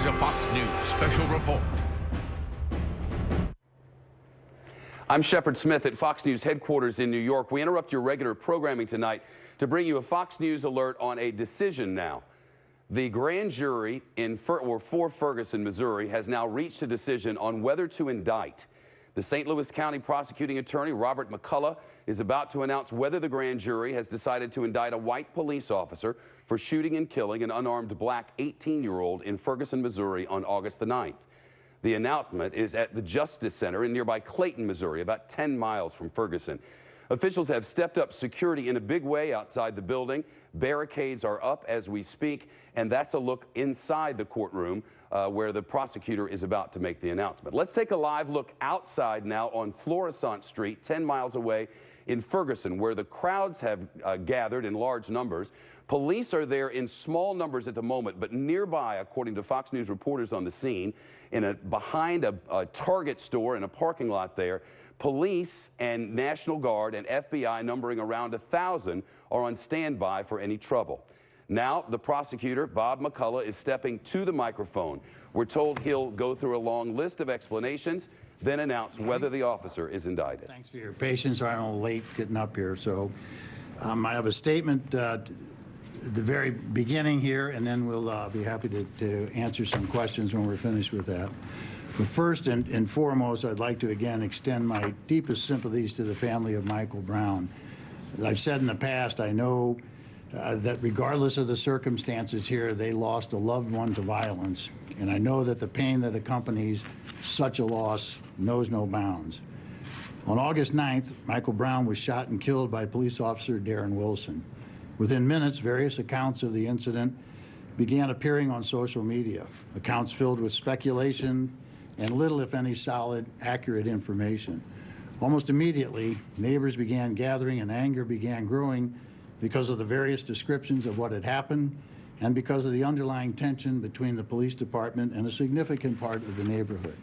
is a Fox News special report. I'm Shepard Smith at Fox News headquarters in New York. We interrupt your regular programming tonight to bring you a Fox News alert on a decision now. The grand jury for Ferguson, Missouri, has now reached a decision on whether to indict. The St. Louis County prosecuting attorney, Robert McCullough, is about to announce whether the grand jury has decided to indict a white police officer for shooting and killing an unarmed black 18-year-old in Ferguson, Missouri on August the 9th. The announcement is at the Justice Center in nearby Clayton, Missouri, about 10 miles from Ferguson. Officials have stepped up security in a big way outside the building. Barricades are up as we speak, and that's a look inside the courtroom where the prosecutor is about to make the announcement. Let's take a live look outside now on Florissant Street, 10 miles away in Ferguson, where the crowds have gathered in large numbers. Police are there in small numbers at the moment, but nearby, according to Fox News reporters on the scene, behind a Target store in a parking lot there, police and National Guard and FBI numbering around 1,000 are on standby for any trouble. Now, the prosecutor, Bob McCullough, is stepping to the microphone. We're told he'll go through a long list of explanations, then announce whether the officer is indicted. Thanks for your patience. I'm a little late getting up here. So I have a statement at the very beginning here, and then we'll be happy to answer some questions when we're finished with that. But first and foremost, I'd like to again extend my deepest sympathies to the family of Michael Brown. As I've said in the past, I know that regardless of the circumstances here, they lost a loved one to violence. And I know that the pain that accompanies such a loss knows no bounds. On August 9th, Michael Brown was shot and killed by police officer Darren Wilson. Within minutes, various accounts of the incident began appearing on social media, accounts filled with speculation and little, if any, solid, accurate information. Almost immediately, neighbors began gathering and anger began growing because of the various descriptions of what had happened and because of the underlying tension between the police department and a significant part of the neighborhood.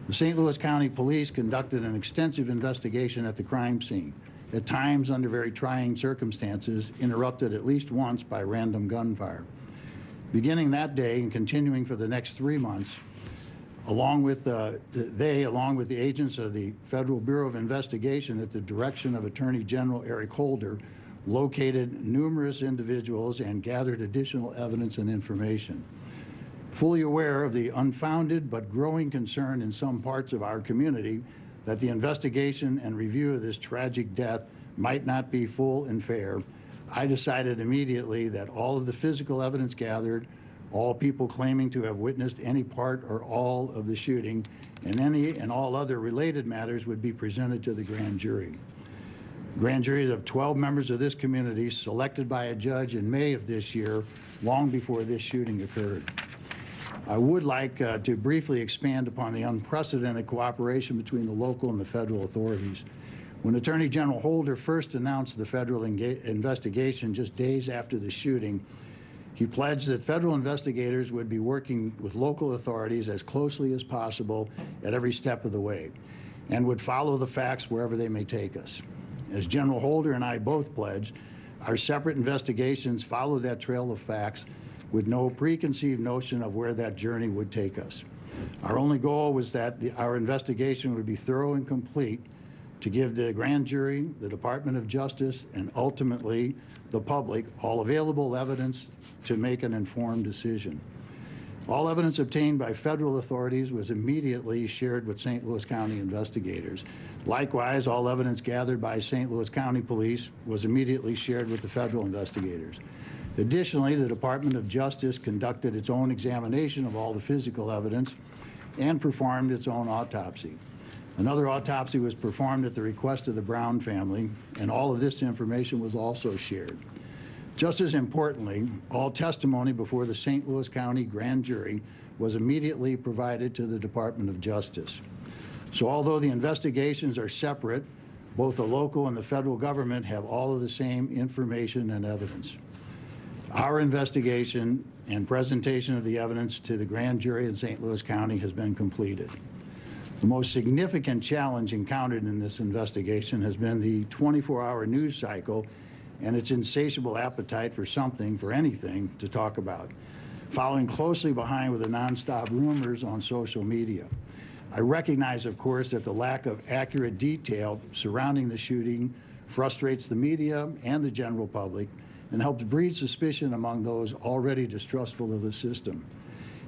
The St. Louis County Police conducted an extensive investigation at the crime scene, at times under very trying circumstances, interrupted at least once by random gunfire. Beginning that day and continuing for the next 3 months, along with the agents of the Federal Bureau of Investigation at the direction of Attorney General Eric Holder, located numerous individuals and gathered additional evidence and information. Fully aware of the unfounded but growing concern in some parts of our community that the investigation and review of this tragic death might not be full and fair, I decided immediately that all of the physical evidence gathered, all people claiming to have witnessed any part or all of the shooting, and any and all other related matters would be presented to the grand jury. Grand juries of 12 members of this community selected by a judge in May of this year, long before this shooting occurred. I would like to briefly expand upon the unprecedented cooperation between the local and the federal authorities. When Attorney General Holder first announced the federal investigation just days after the shooting, he pledged that federal investigators would be working with local authorities as closely as possible at every step of the way and would follow the facts wherever they may take us. As General Holder and I both pledged, our separate investigations follow that trail of facts with no preconceived notion of where that journey would take us. Our only goal was that our investigation would be thorough and complete to give the grand jury, the Department of Justice, and ultimately the public all available evidence to make an informed decision. All evidence obtained by federal authorities was immediately shared with St. Louis County investigators. Likewise, all evidence gathered by St. Louis County Police was immediately shared with the federal investigators. Additionally, the Department of Justice conducted its own examination of all the physical evidence and performed its own autopsy. Another autopsy was performed at the request of the Brown family, and all of this information was also shared. Just as importantly, all testimony before the St. Louis County grand jury was immediately provided to the Department of Justice. So although the investigations are separate, both the local and the federal government have all of the same information and evidence. Our investigation and presentation of the evidence to the grand jury in St. Louis County has been completed. The most significant challenge encountered in this investigation has been the 24-hour news cycle and its insatiable appetite for something, for anything, to talk about. following closely behind with the nonstop rumors on social media. I recognize, of course, that the lack of accurate detail surrounding the shooting frustrates the media and the general public and helps breed suspicion among those already distrustful of the system.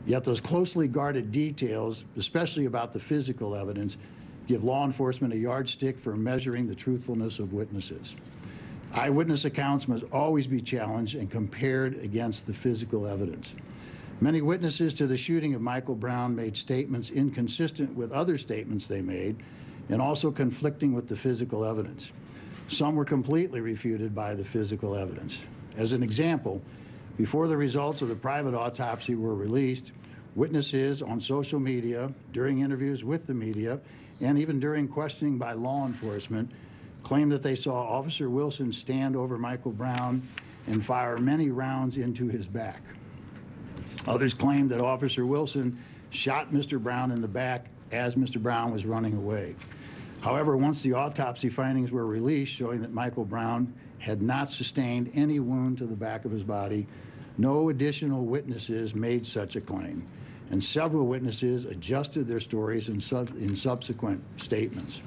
Yet those closely guarded details, especially about the physical evidence, give law enforcement a yardstick for measuring the truthfulness of witnesses. Eyewitness accounts must always be challenged and compared against the physical evidence. Many witnesses to the shooting of Michael Brown made statements inconsistent with other statements they made and also conflicting with the physical evidence. Some were completely refuted by the physical evidence. As an example, before the results of the private autopsy were released, witnesses on social media, during interviews with the media, and even during questioning by law enforcement, claimed that they saw Officer Wilson stand over Michael Brown and fire many rounds into his back. Others claimed that Officer Wilson shot Mr. Brown in the back as Mr. Brown was running away. However, once the autopsy findings were released showing that Michael Brown had not sustained any wound to the back of his body, no additional witnesses made such a claim, and several witnesses adjusted their stories in subsequent statements.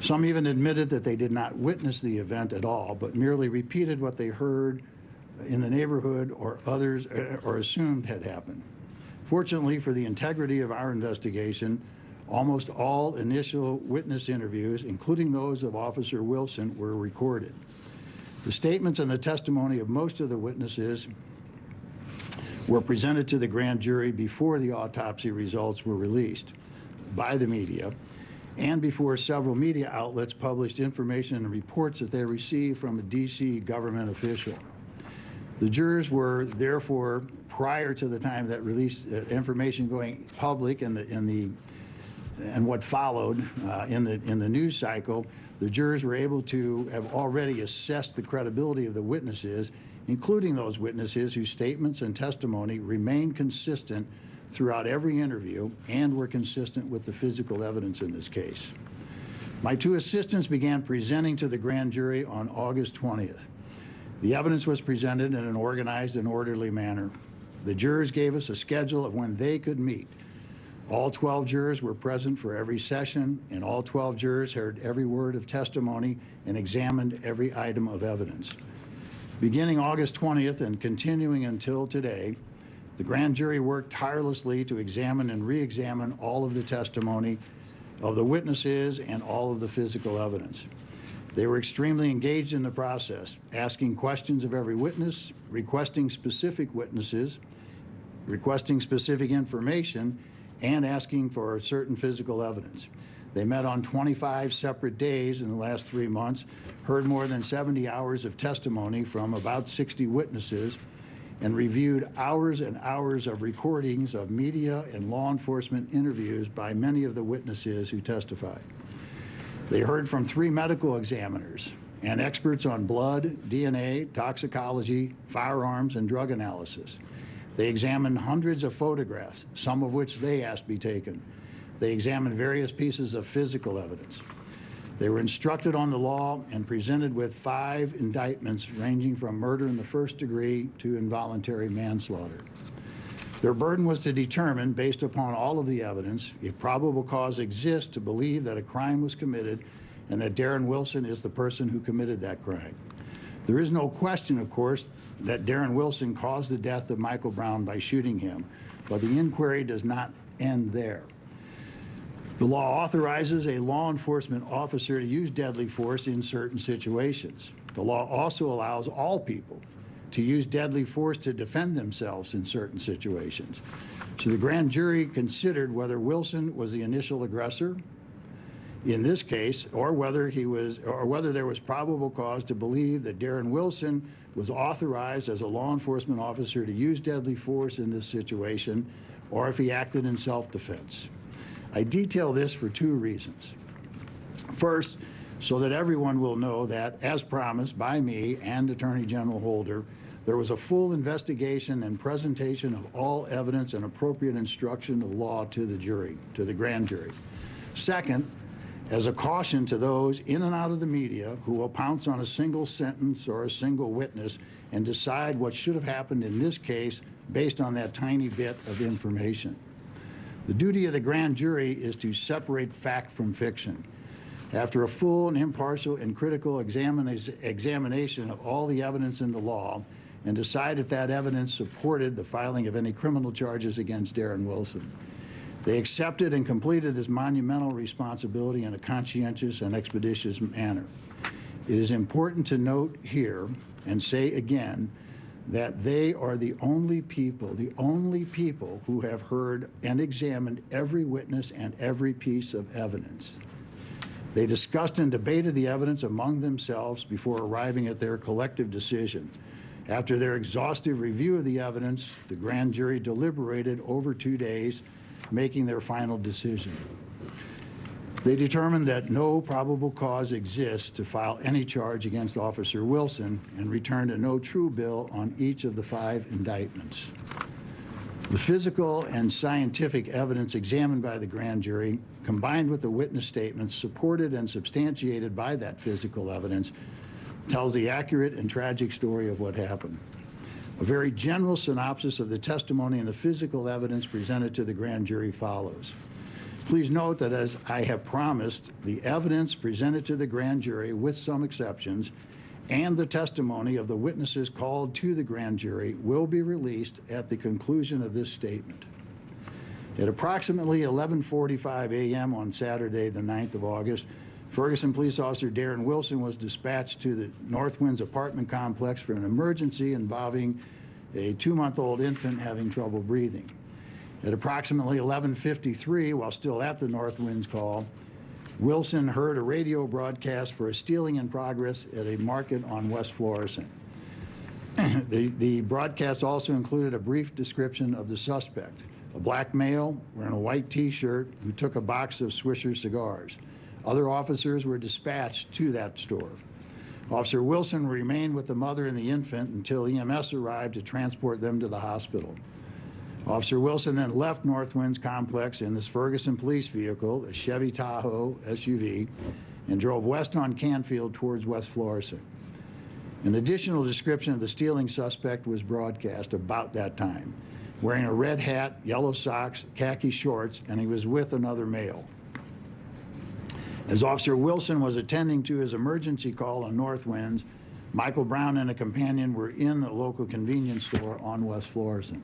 Some even admitted that they did not witness the event at all, but merely repeated what they heard in the neighborhood or others or assumed had happened. Fortunately for the integrity of our investigation, almost all initial witness interviews, including those of Officer Wilson, were recorded. The statements and the testimony of most of the witnesses were presented to the grand jury before the autopsy results were released by the media and before several media outlets published information and reports that they received from a D.C. government official. The jurors were therefore, prior to the time that released information going public and what followed in the news cycle, the jurors were able to have already assessed the credibility of the witnesses, including those witnesses whose statements and testimony remained consistent throughout every interview and were consistent with the physical evidence in this case. My two assistants began presenting to the grand jury on August 20th. The evidence was presented in an organized and orderly manner. The jurors gave us a schedule of when they could meet. All 12 jurors were present for every session, and all 12 jurors heard every word of testimony and examined every item of evidence. Beginning August 20th and continuing until today, the grand jury worked tirelessly to examine and re-examine all of the testimony of the witnesses and all of the physical evidence. They were extremely engaged in the process, asking questions of every witness, requesting specific witnesses, requesting specific information, and asking for certain physical evidence. They met on 25 separate days in the last 3 months, heard more than 70 hours of testimony from about 60 witnesses, and reviewed hours and hours of recordings of media and law enforcement interviews by many of the witnesses who testified. They heard from 3 medical examiners and experts on blood, DNA, toxicology, firearms, and drug analysis. They examined hundreds of photographs, some of which they asked be taken. They examined various pieces of physical evidence. They were instructed on the law and presented with 5 indictments ranging from murder in the first degree to involuntary manslaughter. Their burden was to determine, based upon all of the evidence, if probable cause exists to believe that a crime was committed and that Darren Wilson is the person who committed that crime. There is no question, of course, that Darren Wilson caused the death of Michael Brown by shooting him, but the inquiry does not end there. The law authorizes a law enforcement officer to use deadly force in certain situations. The law also allows all people to use deadly force to defend themselves in certain situations. So the grand jury considered whether Wilson was the initial aggressor in this case, or whether there was probable cause to believe that Darren Wilson was authorized as a law enforcement officer to use deadly force in this situation, or if he acted in self-defense. I detail this for 2 reasons. First, so that everyone will know that, as promised by me and Attorney General Holder, there was a full investigation and presentation of all evidence and appropriate instruction of law to the jury, to the grand jury. Second, As a caution to those in and out of the media who will pounce on a single sentence or a single witness and decide what should have happened in this case based on that tiny bit of information. The duty of the grand jury is to separate fact from fiction. After a full and impartial and critical examination of all the evidence in the law, and decide if that evidence supported the filing of any criminal charges against Darren Wilson. They accepted and completed this monumental responsibility in a conscientious and expeditious manner. It is important to note here and say again that they are the only people who have heard and examined every witness and every piece of evidence. They discussed and debated the evidence among themselves before arriving at their collective decision. After their exhaustive review of the evidence, the grand jury deliberated over 2 days, making their final decision. They determined that no probable cause exists to file any charge against Officer Wilson and returned a no true bill on each of the 5 indictments. The physical and scientific evidence examined by the grand jury, combined with the witness statements supported and substantiated by that physical evidence, tells the accurate and tragic story of what happened. A very general synopsis of the testimony and the physical evidence presented to the grand jury follows. Please note that, as I have promised, the evidence presented to the grand jury, with some exceptions, and the testimony of the witnesses called to the grand jury will be released at the conclusion of this statement. At approximately 11:45 a.m. on Saturday, the 9th of August, Ferguson Police Officer Darren Wilson was dispatched to the Northwinds apartment complex for an emergency involving a 2-month-old infant having trouble breathing. At approximately 11:53, while still at the Northwinds call, Wilson heard a radio broadcast for a stealing in progress at a market on West Florissant. The broadcast also included a brief description of the suspect, a black male wearing a white T-shirt who took a box of Swisher cigars. Other officers were dispatched to that store. Officer Wilson remained with the mother and the infant until EMS arrived to transport them to the hospital. Officer Wilson then left Northwinds complex in this Ferguson police vehicle, a Chevy Tahoe SUV, and drove west on Canfield towards West Florissant. An additional description of the stealing suspect was broadcast about that time, wearing a red hat, yellow socks, khaki shorts, and he was with another male. As Officer Wilson was attending to his emergency call on Northwinds, Michael Brown and a companion were in a local convenience store on West Florissant.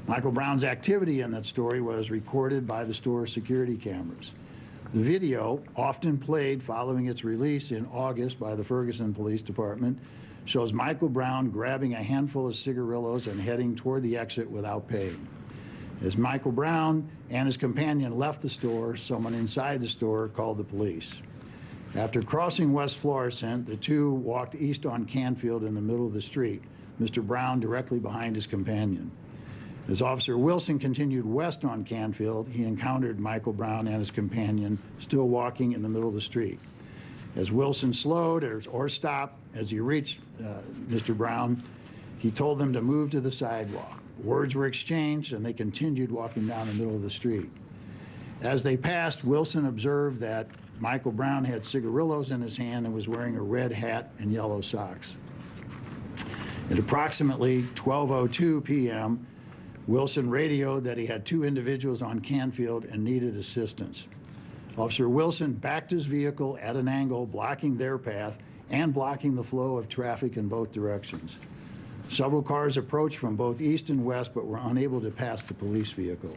Michael Brown's activity in that store was recorded by the store's security cameras. The video, often played following its release in August by the Ferguson Police Department, shows Michael Brown grabbing a handful of cigarillos and heading toward the exit without paying. As Michael Brown and his companion left the store, someone inside the store called the police. After crossing West Florissant, the two walked east on Canfield in the middle of the street, Mr. Brown directly behind his companion. As Officer Wilson continued west on Canfield, he encountered Michael Brown and his companion still walking in the middle of the street. As Wilson slowed or stopped as he reached Mr. Brown, he told them to move to the sidewalk. Words were exchanged, and they continued walking down the middle of the street. As they passed, Wilson observed that Michael Brown had cigarillos in his hand and was wearing a red hat and yellow socks. At approximately 12:02 p.m., Wilson radioed that he had 2 individuals on Canfield and needed assistance. Officer Wilson backed his vehicle at an angle, blocking their path and blocking the flow of traffic in both directions. Several cars approached from both east and west but were unable to pass the police vehicle.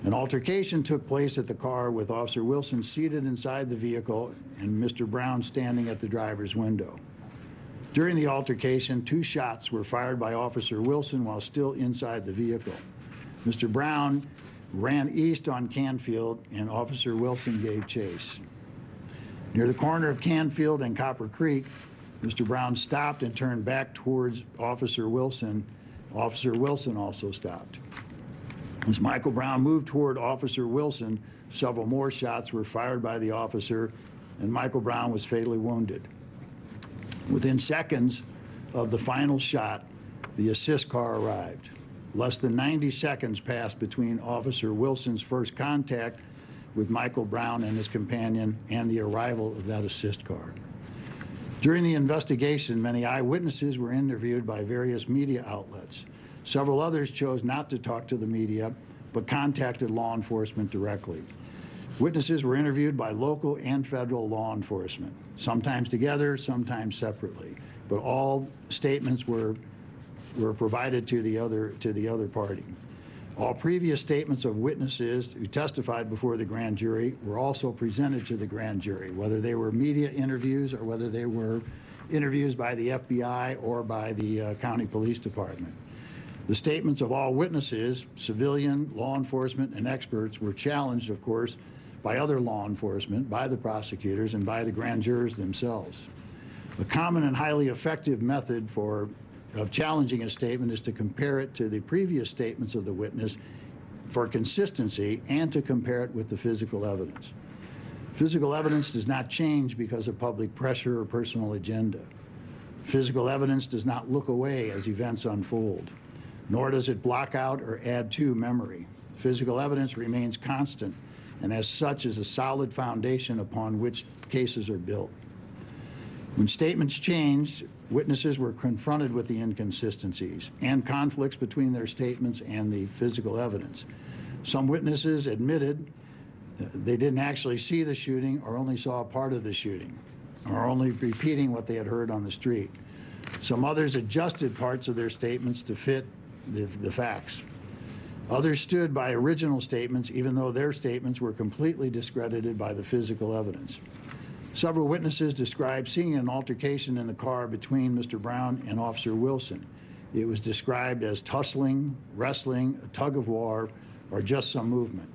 An altercation took place at the car with Officer Wilson seated inside the vehicle and Mr. Brown standing at the driver's window. During the altercation, 2 shots were fired by Officer Wilson while still inside the vehicle. Mr. Brown ran east on Canfield, and Officer Wilson gave chase. Near the corner of Canfield and Copper Creek, Mr. Brown stopped and turned back towards Officer Wilson. Officer Wilson also stopped. As Michael Brown moved toward Officer Wilson, several more shots were fired by the officer, and Michael Brown was fatally wounded. Within seconds of the final shot, the assist car arrived. Less than 90 seconds passed between Officer Wilson's first contact with Michael Brown and his companion and the arrival of that assist car. During the investigation, many eyewitnesses were interviewed by various media outlets. Several others chose not to talk to the media, but contacted law enforcement directly. Witnesses were interviewed by local and federal law enforcement, sometimes together, sometimes separately, but all statements were provided to the other party. All previous statements of witnesses who testified before the grand jury were also presented to the grand jury, whether they were media interviews or whether they were interviews by the FBI or by the county police department. The statements of all witnesses, civilian, law enforcement, and experts, were challenged, of course, by other law enforcement, by the prosecutors, and by the grand jurors themselves. A common and highly effective method of challenging a statement is to compare it to the previous statements of the witness for consistency and to compare it with the physical evidence. Physical evidence does not change because of public pressure or personal agenda. Physical evidence does not look away as events unfold, nor does it block out or add to memory. Physical evidence remains constant, and as such is a solid foundation upon which cases are built. When statements changed, witnesses were confronted with the inconsistencies and conflicts between their statements and the physical evidence. Some witnesses admitted they didn't actually see the shooting or only saw a part of the shooting, or only repeating what they had heard on the street. Some others adjusted parts of their statements to fit the facts. Others stood by original statements even though their statements were completely discredited by the physical evidence. Several witnesses described seeing an altercation in the car between Mr. Brown and Officer Wilson. It was described as tussling, wrestling, a tug of war, or just some movement.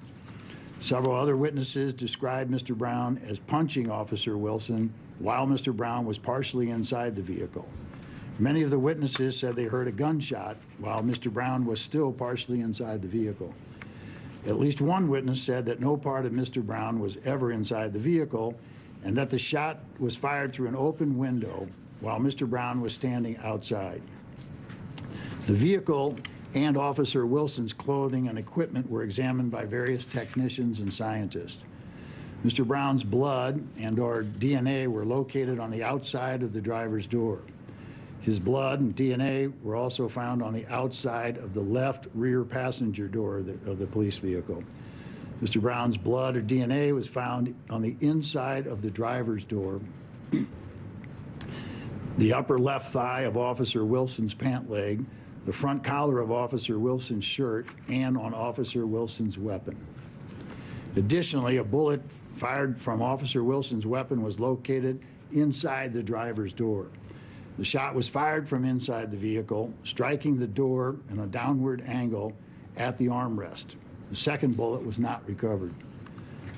Several other witnesses described Mr. Brown as punching Officer Wilson while Mr. Brown was partially inside the vehicle. Many of the witnesses said they heard a gunshot while Mr. Brown was still partially inside the vehicle. At least one witness said that no part of Mr. Brown was ever inside the vehicle and that the shot was fired through an open window while Mr. Brown was standing outside. The vehicle and Officer Wilson's clothing and equipment were examined by various technicians and scientists. Mr. Brown's blood and/or DNA were located on the outside of the driver's door. His blood and DNA were also found on the outside of the left rear passenger door of the police vehicle. Mr. Brown's blood or DNA was found on the inside of the driver's door, the upper left thigh of Officer Wilson's pant leg, the front collar of Officer Wilson's shirt, and on Officer Wilson's weapon. Additionally, a bullet fired from Officer Wilson's weapon was located inside the driver's door. The shot was fired from inside the vehicle, striking the door in a downward angle at the armrest. The second bullet was not recovered.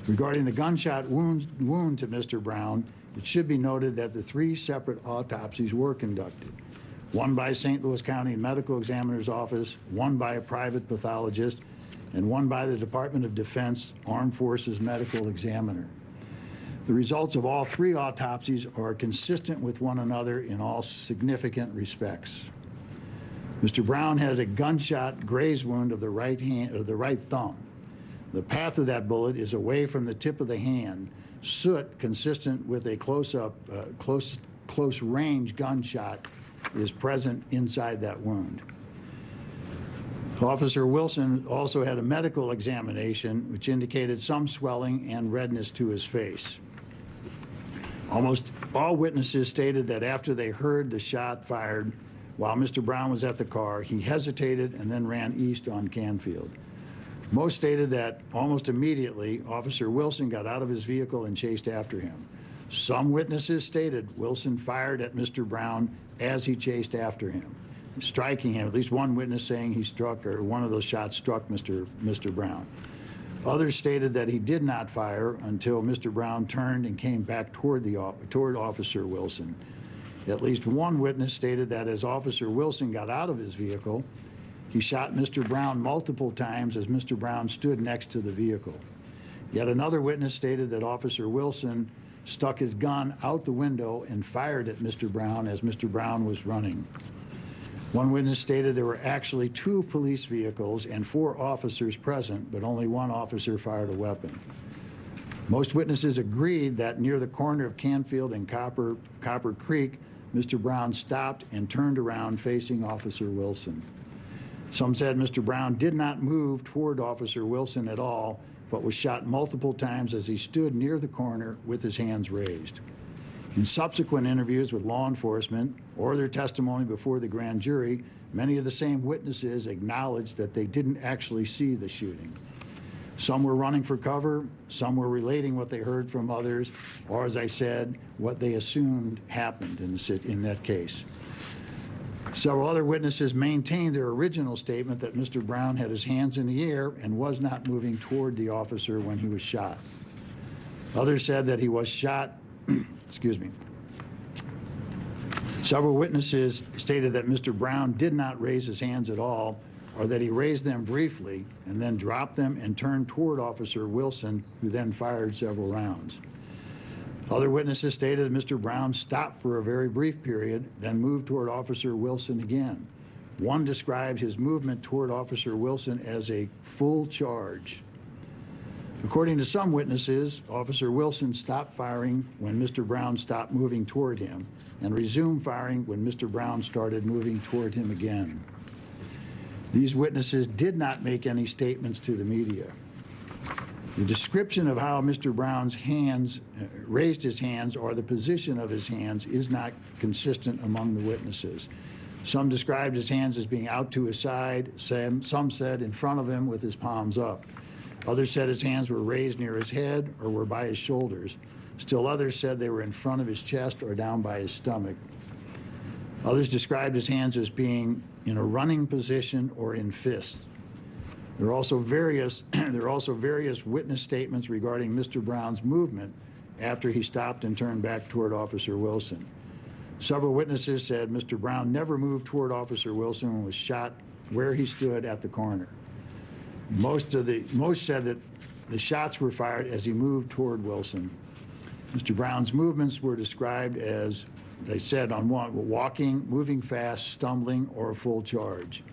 Regarding the gunshot wound to Mr. Brown, it should be noted that the 3 separate autopsies were conducted. One by St. Louis County Medical Examiner's Office, one by a private pathologist, and one by the Department of Defense Armed Forces Medical Examiner. The results of all 3 autopsies are consistent with one another in all significant respects. Mr. Brown had a gunshot graze wound of the right thumb. The path of that bullet is away from the tip of the hand. Soot, consistent with a close range gunshot, is present inside that wound. Officer Wilson also had a medical examination which indicated some swelling and redness to his face. Almost all witnesses stated that after they heard the shot fired while Mr. Brown was at the car, he hesitated and then ran east on Canfield. Most stated that almost immediately, Officer Wilson got out of his vehicle and chased after him. Some witnesses stated Wilson fired at Mr. Brown as he chased after him, striking him. At least one witness saying he struck, or one of those shots struck Mr. Brown. Others stated that he did not fire until Mr. Brown turned and came back toward Officer Wilson. At least one witness stated that as Officer Wilson got out of his vehicle, he shot Mr. Brown multiple times as Mr. Brown stood next to the vehicle. Yet another witness stated that Officer Wilson stuck his gun out the window and fired at Mr. Brown as Mr. Brown was running. One witness stated there were actually 2 police vehicles and 4 officers present, but only one officer fired a weapon. Most witnesses agreed that near the corner of Canfield and Copper Creek, Mr. Brown stopped and turned around facing Officer Wilson. Some said Mr. Brown did not move toward Officer Wilson at all, but was shot multiple times as he stood near the corner with his hands raised. In subsequent interviews with law enforcement or their testimony before the grand jury, many of the same witnesses acknowledged that they didn't actually see the shooting. Some were running for cover, some were relating what they heard from others, or as I said, what they assumed happened in that case. Several other witnesses maintained their original statement that Mr. Brown had his hands in the air and was not moving toward the officer when he was shot. Others said that he was shot, excuse me. Several witnesses stated that Mr. Brown did not raise his hands at all, or that he raised them briefly and then dropped them and turned toward Officer Wilson, who then fired several rounds. Other witnesses stated that Mr. Brown stopped for a very brief period, then moved toward Officer Wilson again. One described his movement toward Officer Wilson as a full charge. According to some witnesses, Officer Wilson stopped firing when Mr. Brown stopped moving toward him and resumed firing when Mr. Brown started moving toward him again. These witnesses did not make any statements to the media. The description of how Mr. Brown's hands raised his hands or the position of his hands is not consistent among the witnesses. Some described his hands as being out to his side. Some said in front of him with his palms up. Others said his hands were raised near his head or were by his shoulders. Still others said they were in front of his chest or down by his stomach. Others described his hands as being in a running position or in fists. There are also various witness statements regarding Mr. Brown's movement after he stopped and turned back toward Officer Wilson. Several witnesses said Mr. Brown never moved toward Officer Wilson and was shot where he stood at the corner. Most said that the shots were fired as he moved toward Wilson. Mr. Brown's movements were described as, they said, on one, walking, moving fast, stumbling, or a full charge.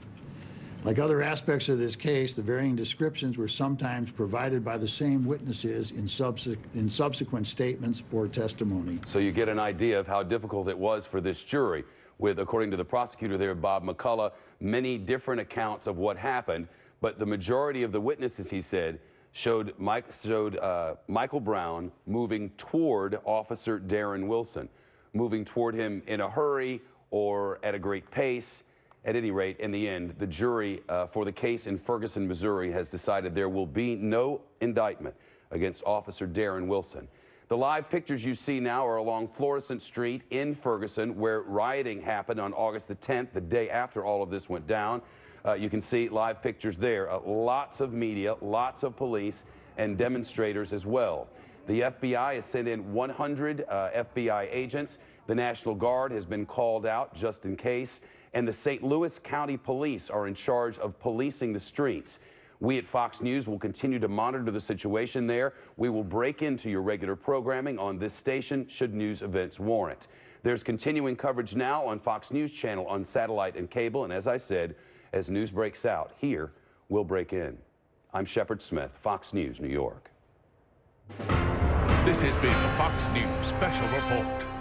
Like other aspects of this case, the varying descriptions were sometimes provided by the same witnesses in subsequent statements or testimony. So you get an idea of how difficult it was for this jury, with, according to the prosecutor there, Bob McCullough, many different accounts of what happened, but the majority of the witnesses, he said, showed Michael Brown moving toward Officer Darren Wilson, moving toward him in a hurry or at a great pace. At any rate, in the end, the jury for the case in Ferguson, Missouri has decided there will be no indictment against Officer Darren Wilson. The live pictures you see now are along Florissant Street in Ferguson, where rioting happened on August the 10th, the day after all of this went down. You can see live pictures there. Lots of media, lots of police, and demonstrators as well. The FBI has sent in 100 FBI agents. The National Guard has been called out just in case. And the St. Louis County Police are in charge of policing the streets. We at Fox News will continue to monitor the situation there. We will break into your regular programming on this station should news events warrant. There's continuing coverage now on Fox News Channel on satellite and cable. And as I said, as news breaks out here, we'll break in. I'm Shepard Smith, Fox News, New York. This has been a Fox News Special Report.